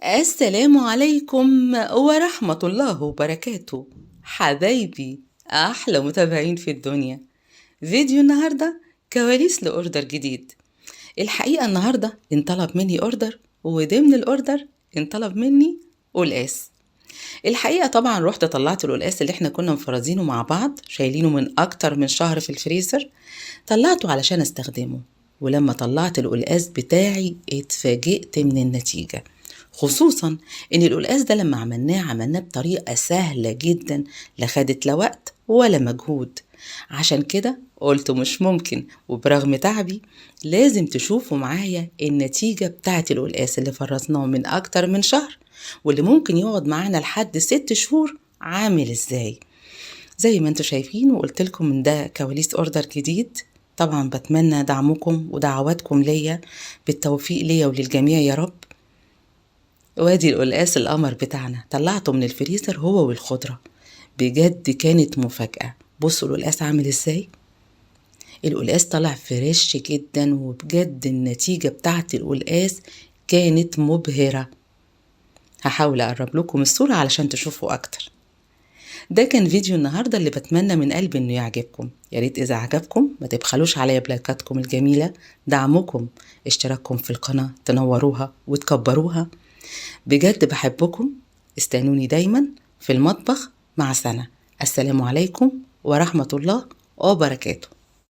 السلام عليكم ورحمة الله وبركاته. حبايبي، أحلى متابعين في الدنيا. فيديو النهاردة كواليس لأوردر جديد. الحقيقة النهاردة انطلب مني أوردر، وضمن الأوردر انطلب مني قلقاس. الحقيقة طبعا رحت طلعت القلقاس اللي احنا كنا مفرزينه مع بعض، شايلينه من أكتر من شهر في الفريزر. طلعته علشان استخدمه، ولما طلعت القلقاس بتاعي اتفاجئت من النتيجة، خصوصا ان القلقاس ده لما عملناه بطريقة سهلة جدا، لا خدت لا وقت ولا مجهود. عشان كده قلت مش ممكن وبرغم تعبي لازم تشوفوا معايا النتيجة بتاعت القلقاس اللي فرزناه من اكتر من شهر، واللي ممكن يقعد معانا لحد 6 شهور عامل ازاي. زي ما انتوا شايفين وقلت لكم من ده كواليس اوردر جديد. طبعا بتمنى دعمكم ودعواتكم ليا بالتوفيق ليا وللجميع يا رب. وادي القلقاس القمر بتاعنا، طلعته من الفريزر هو والخضرة. بجد كانت مفاجأة. بصوا القلقاس عامل ازاي. القلقاس طلع فريش جدا، وبجد النتيجة بتاعت القلقاس كانت مبهرة. هحاول اقرب لكم الصورة علشان تشوفوا اكتر. ده كان فيديو النهاردة اللي بتمنى من قلبي انه يعجبكم. يا ريت اذا عجبكم ما تبخلوش عليا بلايكاتكم الجميلة، دعمكم، اشتراككم في القناة تنوروها وتكبروها. بجد بحبكم. استنوني دايما في المطبخ مع سنة. السلام عليكم ورحمة الله وبركاته.